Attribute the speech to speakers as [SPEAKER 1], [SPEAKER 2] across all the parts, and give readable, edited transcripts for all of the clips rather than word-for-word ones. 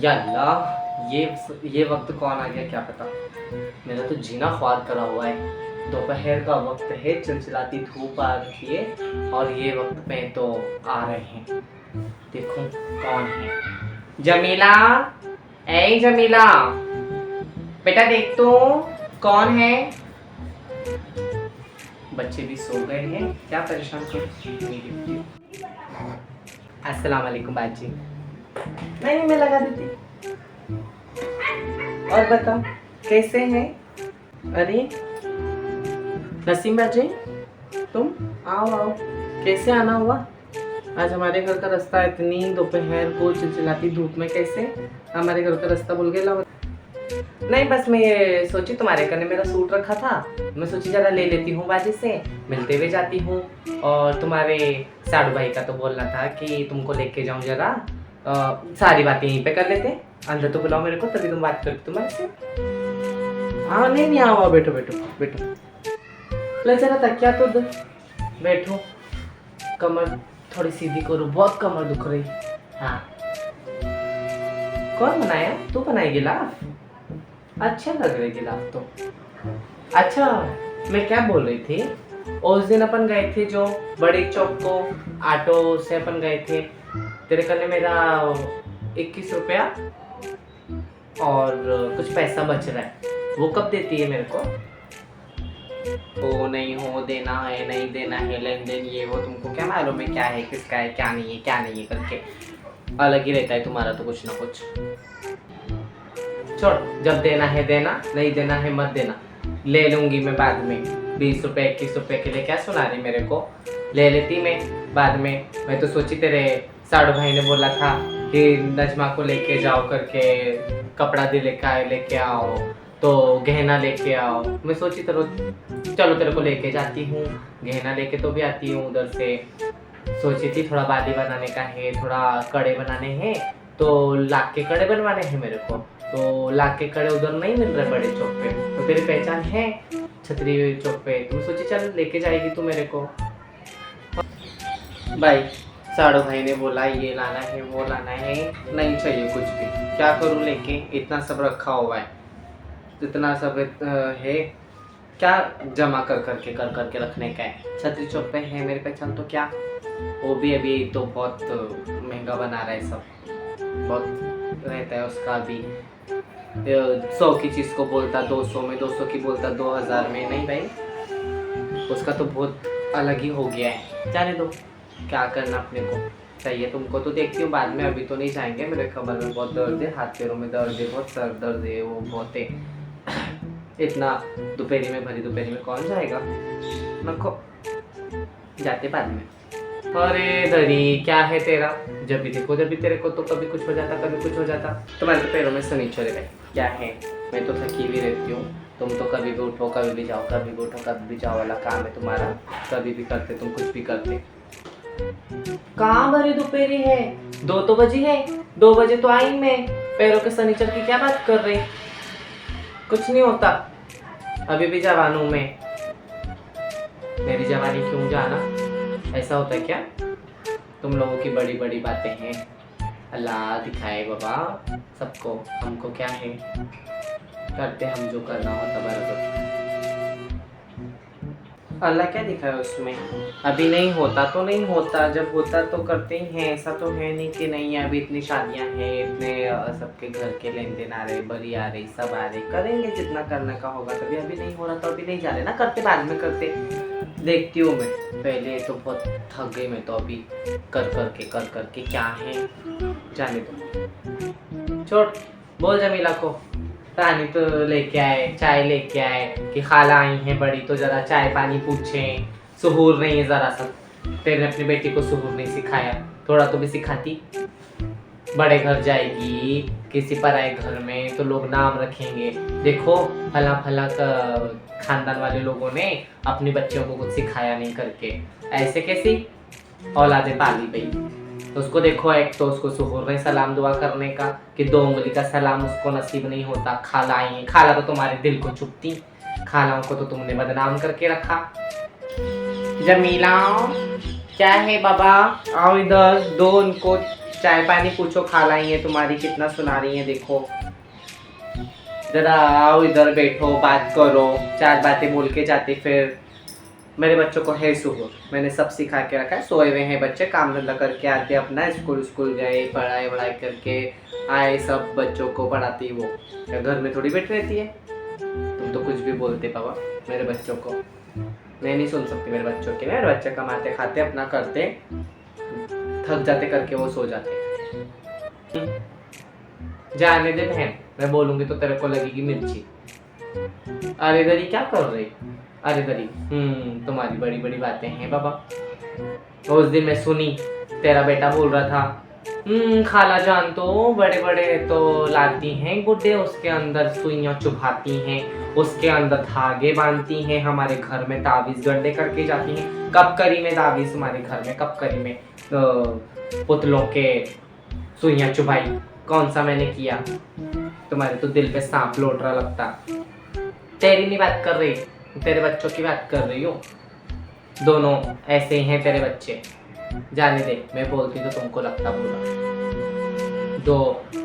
[SPEAKER 1] या अल्लाह, ये वक्त कौन आ गया क्या पता। मेरा तो जीना ख्वार करा हुआ है। दोपहर का वक्त है, चिलचिलाती धूप आ रही है और ये वक्त पे तो आ रहे हैं। देखो कौन है। जमीला, ए जमीला, बेटा देख तो कौन है। बच्चे भी सो गए हैं, क्या परेशान कर। अस्सलाम वालेकुम बाजी। नहीं मैं लगा देती। और बताओ कैसे हैं। अरे नसीम बाजी, तुम आओ आओ, कैसे आना हुआ। आज हमारे घर का रास्ता इतनी दोपहर को चिलचिलाती धूप में कैसे हमारे घर का रास्ता भूल गया। नहीं बस मैं ये सोची तुम्हारे करने मेरा सूट रखा था, मैं सोची जरा ले लेती हूँ बाजी से, मिलते हुए जाती हूँ। और तुम्हारे साड़ू भाई का तो बोलना था कि तुमको लेके जाऊँ जरा, सारी बातें यहीं पे कर लेते। अंदर तो बुलाओ मेरे को, तभी तुम बात करती तुम्हारे से। हाँ नहीं नहीं, आओ बैठो बैठो बैठो। ले जरा तकिया तो दो, बैठो। कमर थोड़ी सीधी करो, बहुत कमर दुख रही। हाँ कौन बनाया, तू बनाई गिलाफ। अच्छा लग रहे गिलाफ तो। अच्छा मैं क्या बोल रही थी, उस दिन अपन गए थे जो बड़े चौक को ऑटो से अपन गए थे, तेरे करने मेरा 21 रुपया और कुछ पैसा बच रहा है, वो कब देती है मेरे को। वो नहीं हो देना है, नहीं देना है, लेन देन ये वो, तुमको क्या मालूम है क्या है किसका है क्या नहीं है, क्या नहीं है करके अलग ही रहता है तुम्हारा तो कुछ ना कुछ। छोड़, जब देना है देना, नहीं देना है मत देना, ले लूंगी मैं बाद में। 20 रुपये 21 रुपये के लिए क्या सुना रही मेरे को, ले लेती मैं बाद में। मैं तो सोची तेरे साड़ू भाई ने बोला था कि नजमा को लेके जाओ करके, कपड़ा दे लेके आओ, तो गहना लेके आओ। मैं सोची चलो तेरे को लेके जाती हूँ, गहना लेके तो भी आती हूँ उधर से। सोची थी थोड़ा बाली बनाने का है, थोड़ा कड़े बनाने हैं, तो लाख के कड़े बनवाने हैं मेरे को। तो लाख के कड़े उधर नहीं मिल रहे बड़े चौक पे, तो तेरी पहचान है छतरी चौक पे, तुम सोची चल लेके जाएगी तू मेरे को। भाई साड़ू भाई ने बोला ये लाना है वो लाना है, नहीं चाहिए कुछ भी, क्या करूँ लेके, इतना सब रखा हुआ है, इतना सब है, क्या जमा कर करके रखने का है। छतरी चौक पे है मेरी पहचान तो क्या, वो भी अभी तो बहुत महंगा बना रहा है सब, बहुत रहता है उसका भी। 100 की चीज़ को बोलता 200 में, 200 की बोलता 2000 में, नहीं भाई उसका तो बहुत अलग ही हो गया है। जाने दो, क्या करना अपने को चाहिए। तुमको तो देखती हूँ बाद में, अभी तो नहीं जाएंगे, मेरे कमर में बहुत दर्द है, हाथ पैरों में दर्द है, बहुत सर दर्द है, वो बहुत है। इतना दोपहरी में, भरी दोपहरी में कौन जाएगा, नको जाते बाद में। अरे धरी क्या है तेरा, जब भी देखो जब भी तेरे को तो कभी कुछ हो जाता कभी कुछ हो जाता। तुम्हारे तो पैरों में शनिचर है, क्या है, मैं तो थकी भी रहती हूँ, तुम तो कभी भी उठो कभी भी जाओ, कभी भी उठो कभी भी जाओ वाला काम है तुम्हारा, कभी भी करते तुम कुछ भी करते। कहाँ भरी दोपहरी है, 2 तो बजी है, 2 बजे तो आई मैं, पैरों के शनिचर की क्या बात कर रही। कुछ नहीं होता, अभी भी जवान हूँ मैं, मेरी जवानी क्यों जाना, ऐसा होता है क्या। तुम लोगों की बड़ी बड़ी बातें हैं, अल्लाह दिखाए बाबा सबको, हमको क्या है, करते हम जो करना होता बराबर। अल्लाह क्या दिखाए उसमें, अभी नहीं होता तो नहीं होता, जब होता तो करते ही हैं, ऐसा तो है नहीं कि नहीं है। अभी इतनी शादियां हैं, इतने सबके घर के लेन देन आ रहे, बरी आ रही, सब आ रहे, करेंगे जितना करने का होगा। तभी अभी नहीं हो रहा तो अभी नहीं जा रहे ना, करते बाद में करते। देखती हूँ मैं, पहले तो बहुत थक गई मैं तो, अभी कर करके क्या है, जाने दो छोड़। बोल जमीला को पानी तो लेके आए, चाय लेके आए, कि खाला आई हैं बड़ी तो जरा चाय पानी पूछें, सुहूर नहीं है जरा सा। तेरे अपनी बेटी को सुहूर नहीं सिखाया, थोड़ा तो भी सिखाती। बड़े घर जाएगी किसी पराए घर में तो लोग नाम रखेंगे, देखो फला फला खानदान वाले लोगों ने अपने बच्चों को कुछ सिखाया नहीं करके, ऐसे कैसी औलादे पाली भाई। उसको देखो, एक तो उसको सुहूर नहीं सलाम दुआ करने का, कि 2 उंगली का सलाम उसको नसीब नहीं होता। खाला आई है, खाला तो तुम्हारे दिल को चुभती, खालाओं को तो तुमने बदनाम करके रखा। जमीला क्या है बाबा, आओ इधर, दो उनको चाय पानी पूछो, खा लाई है तुम्हारी, कितना सुना रही है देखो। जरा आओ इधर बैठो, बात करो, चार बातें बोल के जाते फिर। मेरे बच्चों को है सुबह, मैंने सब सिखा के रखा है, सोए हुए हैं बच्चे, काम धंधा करके आते अपना, स्कूल गए, पढ़ाई वढ़ाई करके आए, सब बच्चों को पढ़ाती वो, घर में थोड़ी बैठ रहती है। तुम तो कुछ भी बोलते पापा मेरे बच्चों को, मैं नहीं सुन सकती मेरे बच्चों की। मेरे बच्चे कमाते खाते अपना करते, थक जाते करके वो सो जाते। जाने दे बहन, मैं बोलूंगी तो तेरे को लगेगी मिर्ची। अरे दरी क्या कर रही, अरे दरी, तुम्हारी बड़ी बड़ी बातें हैं बाबा। उस दिन मैं सुनी तेरा बेटा बोल रहा था, खाला जान तो बड़े बड़े तो लाती हैं गुड्डे, उसके अंदर सुइयां चुभाती हैं, उसके अंदर धागे बांधती हैं, हमारे घर में ताबीज गंडे करके जाती हैं। कब करी में ताबीज तुम्हारे घर में, कब करी में पुतलों के सुइयां चुभाई, कौन सा मैंने किया? तुम्हारे तो दिल पे सांप लौट रहा लगता। तेरी नहीं बात कर रही, तेरे बच्चों की बात कर रही हूँ। दोनों ऐसे ही हैं तेरे बच्चे, जाने दे। मैं बोलती तो तुमको लगता बुरा। 2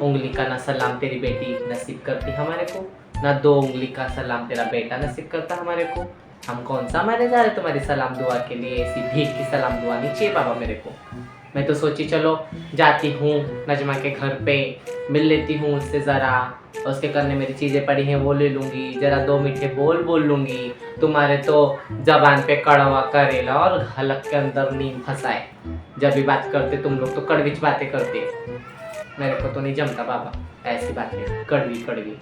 [SPEAKER 1] उंगली का ना सलाम तेरी बेटी नसीब करती हमारे को, ना 2 उंगली का सलाम तेरा बेटा नसीब करता हमारे को। हम कौन सा मारे जा रहे तुम्हारी सलाम दुआ के लिए? ऐसी भीख की सलाम दुआ नहीं चाहिए बाबा मेरे को। मैं तो सोची चलो जाती हूँ नजमा के घर पे, मिल लेती हूँ उससे ज़रा, उसके करने मेरी चीज़ें पड़ी हैं वो ले लूँगी, ज़रा 2 मीठे बोल लूँगी। तुम्हारे तो जबान पे कड़वा करेला और हलक के अंदर नीम फंसाए। जब भी बात करते तुम लोग तो कड़वीच बातें करते, मेरे को तो नहीं जमता बाबा ऐसी बातें, कड़वी कड़वी।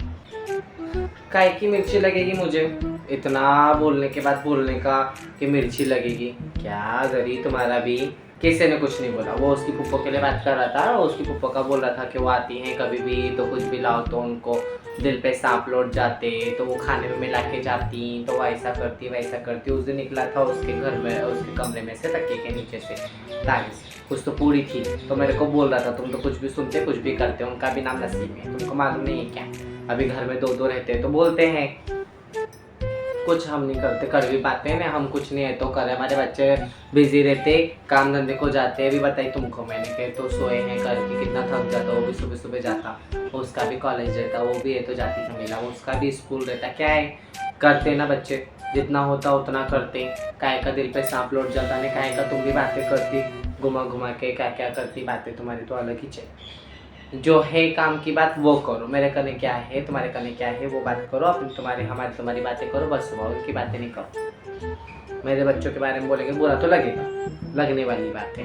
[SPEAKER 1] काय की मिर्ची लगेगी मुझे? इतना बोलने के बाद बोलने का कि मिर्ची लगेगी, क्या गरी तुम्हारा भी। किसी ने कुछ नहीं बोला, वो उसकी पुप्पो के लिए बात कर रहा था, उसकी पुप्पो का बोल रहा था कि वो आती हैं कभी भी तो कुछ भी लाओ तो उनको दिल पे सांप लौट जाते, तो वो खाने में मिला के जाती, तो वो ऐसा करती वैसा करती। उस दिन निकला था उसके घर में, उसके कमरे में से तकिए के नीचे से ताकि कुछ तो पूरी थी, तो मेरे को बोल रहा था तुम तो कुछ भी सुनते कुछ भी करते, उनका भी नाम नसीब है, तुमको मालूम नहीं है क्या? अभी घर में 2 रहते तो बोलते हैं, कुछ हम नहीं करते, कड़वी बातें ना, हम कुछ नहीं है तो करे। हमारे बच्चे बिजी रहते, काम धंधे को जाते। अभी बताई तुमको मैंने कि तो सोए हैं करके, कितना थक जाता, वो भी सुबह सुबह जाता, उसका भी कॉलेज रहता, वो भी है तो जाती झमेला, उसका भी स्कूल रहता। क्या है करते ना बच्चे, जितना होता उतना करते। काय का दिल पे सांप लौट जाता नहीं, काय का तुम भी बातें करती घुमा घुमा के, क्या क्या करती बातें, तुम्हारी तो अलग ही चाहिए। जो है काम की बात वो करो, मेरे करने क्या है तुम्हारे करने क्या है वो बात करो, अपनी तुम्हारी बातें करो बस, हुआ उनकी बातें नहीं करो। मेरे बच्चों के बारे में बोलेंगे बुरा तो लगेगा, लगने वाली बात है।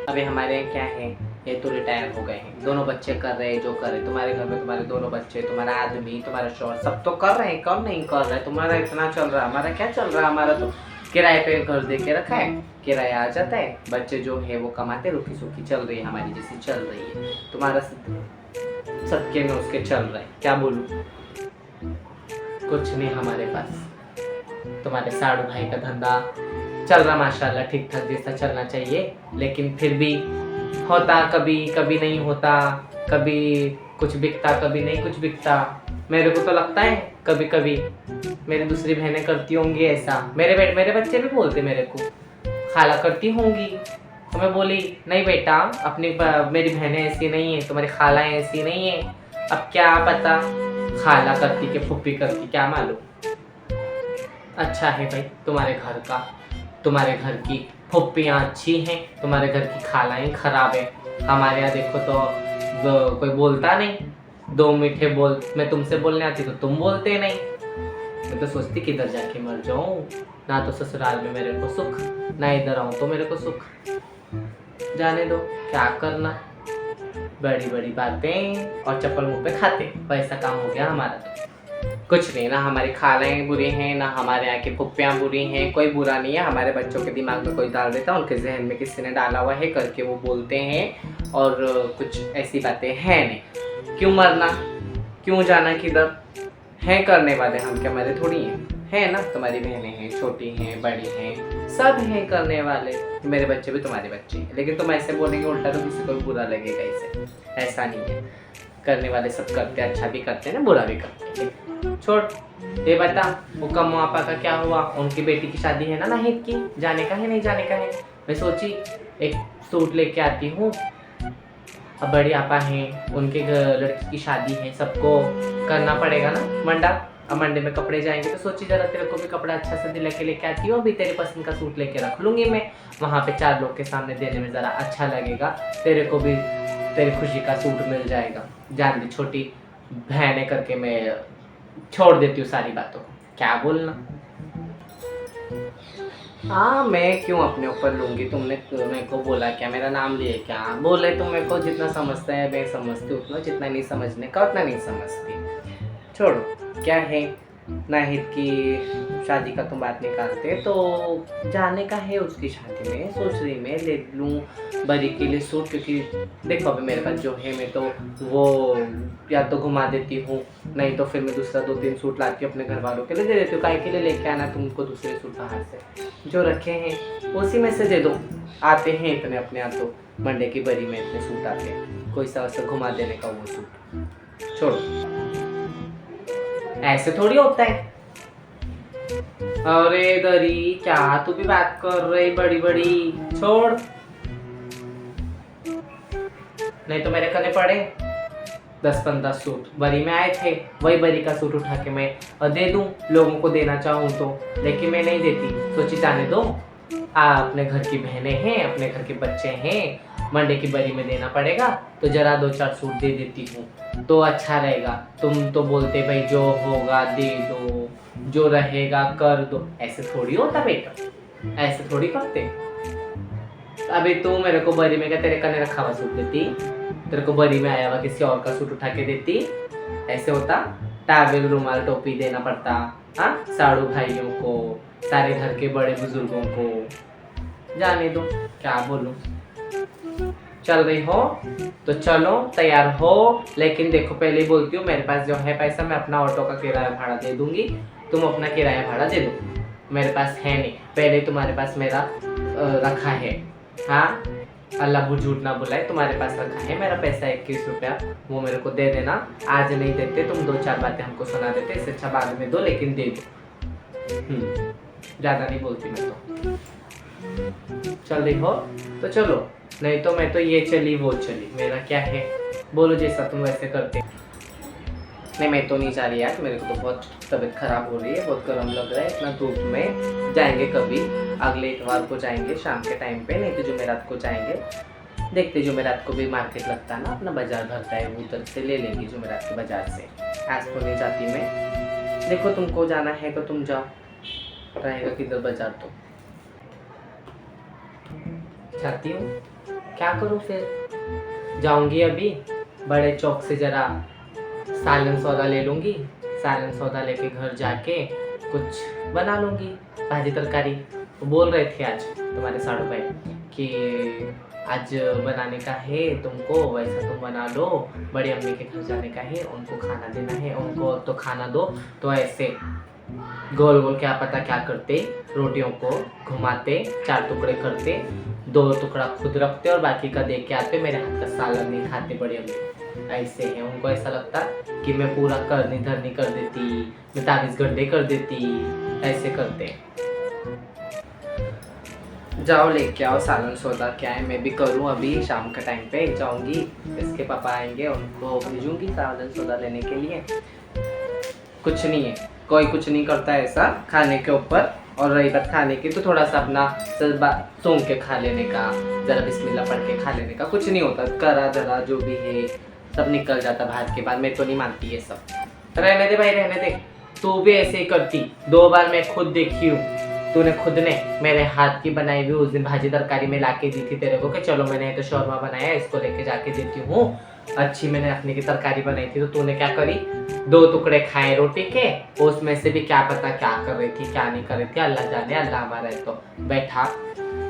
[SPEAKER 1] अभी हमारे यहाँ क्या है, ये तो रिटायर हो गए हैं, दोनों बच्चे कर रहे हैं जो कर रहे। तुम्हारे घर में तुम्हारे दोनों बच्चे, तुम्हारा आदमी, तुम्हारा शौहर, सब तो कर रहे हैं, कौन नहीं कर रहा है? तुम्हारा इतना चल रहा है, हमारा क्या चल रहा है? हमारा तो किराए पे घर दे के रखा है, किराया आ जाता है, बच्चे जो है वो कमाते, रुकी सुखी चल रही है हमारी जैसी चल रही है। तुम्हारा सबके में उसके चल रहा है, क्या बोलूं? कुछ नहीं हमारे पास। तुम्हारे साड़ू भाई का धंधा चल रहा माशाल्लाह ठीक ठाक जैसा चलना चाहिए, लेकिन फिर भी होता कभी कभी नहीं होता, कभी कुछ बिकता कभी नहीं कुछ बिकता। मेरे को तो लगता है कभी कभी मेरी दूसरी बहनें करती होंगी ऐसा। मेरे बच्चे भी बोलते मेरे को खाला करती होंगी, तो मैं बोली नहीं बेटा, अपनी मेरी बहनें ऐसी नहीं है, तुम्हारी खालाएं ऐसी नहीं है। अब क्या पता खाला करती कि फुप्पी करती, क्या मालूम। अच्छा है भाई तुम्हारे घर का, तुम्हारे घर की फुप्पियाँ अच्छी हैं, तुम्हारे घर की खालाएं खराब है। हमारे यहाँ देखो तो कोई बोलता नहीं, 2 मीठे बोल, मैं तुमसे बोलने आती तो तुम बोलते नहीं। मैं तो सोचती किधर जाके मर जाऊं, ना तो ससुराल में मेरे को सुख, ना इधर आऊं तो मेरे को सुख। जाने दो, क्या करना, बड़ी बड़ी बातें और चप्पल मुंह पे खाते, वैसा काम हो गया हमारा। तो कुछ नहीं, ना हमारी खालाएं बुरी हैं, ना हमारे यहाँ की फुप्पियाँ बुरी हैं, कोई बुरा नहीं है। हमारे बच्चों के दिमाग में कोई डाल देता, उनके जहन में किसी ने डाला हुआ है करके वो बोलते हैं, और कुछ ऐसी बातें हैं नहीं। क्यों मरना, क्यों जाना किधर, हैं करने वाले, हम क्या मरे थोड़ी हैं, है ना? तुम्हारी बहनें हैं, छोटी हैं बड़ी हैं, सब हैं करने वाले। मेरे बच्चे भी तुम्हारे बच्चे हैं, लेकिन तुम ऐसे बोलेंगे उल्टा तो किसी को बुरा लगेगा, इसे ऐसा नहीं है। करने वाले सब करते हैं, अच्छा भी करते हैं ना बुरा भी करते हैं। छोड़, ये बता वो कम पापा का क्या हुआ? उनकी बेटी की शादी है ना नाहिद की, जाने का है नहीं जाने का है? मैं सोची एक सूट लेके आती हूँ। अब बड़ी आपा हैं, उनके लड़की की शादी है, सबको करना पड़ेगा ना मंडा। अब मंडे में कपड़े जाएंगे तो सोची जरा तेरे को भी कपड़ा अच्छा सा दिला के लेके आती हूँ। अभी तेरे पसंद का सूट लेके रख लूंगी मैं, वहाँ पे 4 लोग के सामने देने में ज़रा अच्छा लगेगा, तेरे को भी तेरी खुशी का सूट मिल जाएगा। जान दे छोटी बहने करके मैं छोड़ देती हूँ सारी बातों को, क्या बोलना। हाँ मैं क्यों अपने ऊपर लूंगी? तुमने मेरे को बोला क्या? मेरा नाम लिए क्या? बोले तुम मेरे को जितना समझता है मैं समझती हूँ उतना, जितना नहीं समझने का उतना नहीं समझती। छोड़ो, क्या है नाहिद की शादी का तुम बात निकालते तो जाने का है उसकी शादी में। सोच रही मैं ले लूँ बरी के लिए सूट, क्योंकि देखो अभी मेरे पास जो है मैं तो वो या तो घुमा देती हूँ, नहीं तो फिर मैं दूसरा 2-3 सूट लाती हूँ अपने घर वालों के लिए दे देती हूँ। काहे के लिए लेके आना तुमको दूसरे सूट बाहर से? जो रखे हैं उसी में से दे दो। आते हैं इतने अपने यहाँ तो मंडे की बरी में इतने सूट आते हैं, कोई सा वैसा घुमा देने का वो सूट। छोड़ो, ऐसे थोड़ी होता है। अरे दरी क्या तू भी बात कर रही बड़ी बड़ी? छोड़, नहीं तो मेरे कने पड़े 10-15 सूट बरी में आए थे, वही बरी का सूट उठा के मैं दे दूं लोगों को देना चाहूँ तो, लेकिन मैं नहीं देती। सोची जाने दो, अपने घर की बहनें हैं, अपने घर के बच्चे हैं, मंडे की बरी में देना पड़ेगा तो जरा 2-4 सूट दे देती हूँ तो अच्छा रहेगा। तुम तो बोलते भाई जो होगा दे दो, जो रहेगा कर दो। ऐसे थोड़ी होता बेटा, ऐसे थोड़ी करते। अभी तू मेरे को बरी में क्या तेरे कने रखा हुआ सूट देती? तेरे को बरी में आया हुआ किसी और का सूट उठा के देती? ऐसे होता? टावेल रुमाल टोपी देना पड़ता, हाँ साड़ू भाइयों को, सारे घर के बड़े बुजुर्गों को। जाने दो, क्या बोलूं। चल रही हो तो चलो, तैयार हो, लेकिन देखो पहले ही बोलती हूँ मेरे पास जो है पैसा मैं अपना ऑटो का किराया भाड़ा दे दूंगी, तुम अपना किराया भाड़ा दे दो। मेरे पास है नहीं, पहले तुम्हारे पास मेरा रखा है। हाँ अल्लाह वो झूठ ना बुलाए, तुम्हारे पास रखा है मेरा पैसा 21 रुपया, वो मेरे को दे देना। आज नहीं देते तुम 2-4 बातें हमको सुना देते, इससे अच्छा बाद में दो, लेकिन दे दो। ज़्यादा नहीं बोलती मैं तो। चल रही हो तो चलो, नहीं तो मैं तो ये चली वो चली, मेरा क्या है, बोलो जैसा तुम वैसे करते। नहीं मैं तो नहीं जा रही यार, मेरे को तो बहुत तबीयत खराब हो रही है, बहुत गर्म लग रहा है इतना धूप में। जाएंगे कभी अगले इतवार को जाएंगे शाम के टाइम पे, नहीं तो जुमेरात को जाएंगे। देखते जुमेरात को भी मार्केट लगता है ना, अपना बाजार भरता है, उधर से ले लेंगे जुमेरात के बाजार से। आज तो नहीं जाती मैं, देखो तुमको जाना है तो तुम जाओ, रहेगा किधर बाजार तो। जाती हूँ, क्या करूँ फिर? जाऊंगी अभी बड़े चौक से जरा सालन सौदा ले लूँगी, सालन सौदा लेके घर जाके कुछ बना लूँगी भाजी तरकारी। वो बोल रहे थे आज तुम्हारे साड़ू भाई कि आज बनाने का है तुमको, वैसा तुम बना लो, बड़ी अम्मी के घर जाने का है, उनको खाना देना है, उनको तो खाना दो। तो ऐसे गोल गोल क्या पता क्या करते, रोटियों को घुमाते, 4 टुकड़े करते, 2 टुकड़ा खुद रखते और बाकी का दे के आते। मेरे हाथ का सालन नहीं खाते बड़ी अम्मी, ऐसे है। उनको ऐसा लगता कि मैं पूरा करनी धरनी कर देती, मैं 23 घंटे कर देती, ऐसे करते। जाओ लेके आओ सालन सौदा, क्या है मैं भी करूँ, अभी शाम के टाइम पे जाऊँगी, इसके पापा आएंगे उनको भेजूँगी सालन सौदा लेने के लिए। कुछ नहीं है, कोई कुछ नहीं करता ऐसा खाने के ऊपर। और रही बात खाने की तो थोड़ा सा अपना सूंघ के खा लेने का, ज़रा बिस्मिल्लाह पढ़ के खा लेने का, कुछ नहीं होता। करा धरा जो भी है सब निकल जाता बाहर के बाद। मैं तो नहीं मानती ये सब, रहने दे भाई रहने दे। तू भी ऐसे ही करती, 2 बार मैं खुद देखी हूँ, तूने खुद ने मेरे हाथ की बनाई हुई उस दिन भाजी तरकारी में ला के दी थी तेरे को कि चलो मैंने तो शौरमा बनाया इसको लेके जाके देती हूँ, अच्छी मैंने अपने की तरकारी बनाई थी। तो तूने क्या करी, 2 टुकड़े खाए रोटी के, उसमें से भी क्या पता क्या कर रही थी क्या नहीं कर रही थी, अल्लाह जाने, अल्लाह हमारा है तो बैठा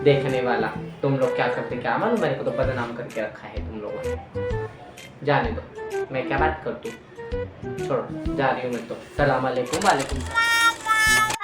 [SPEAKER 1] देखने वाला। तुम लोग क्या करते क्या मालूम, मेरे को तो बदनाम करके रखा है तुम लोगों ने। जाने दो, मैं क्या बात करती हूँ, छोड़ो, जा रही हूँ मैं तो। सलाम अलैकुम। वालेकुम सलाम।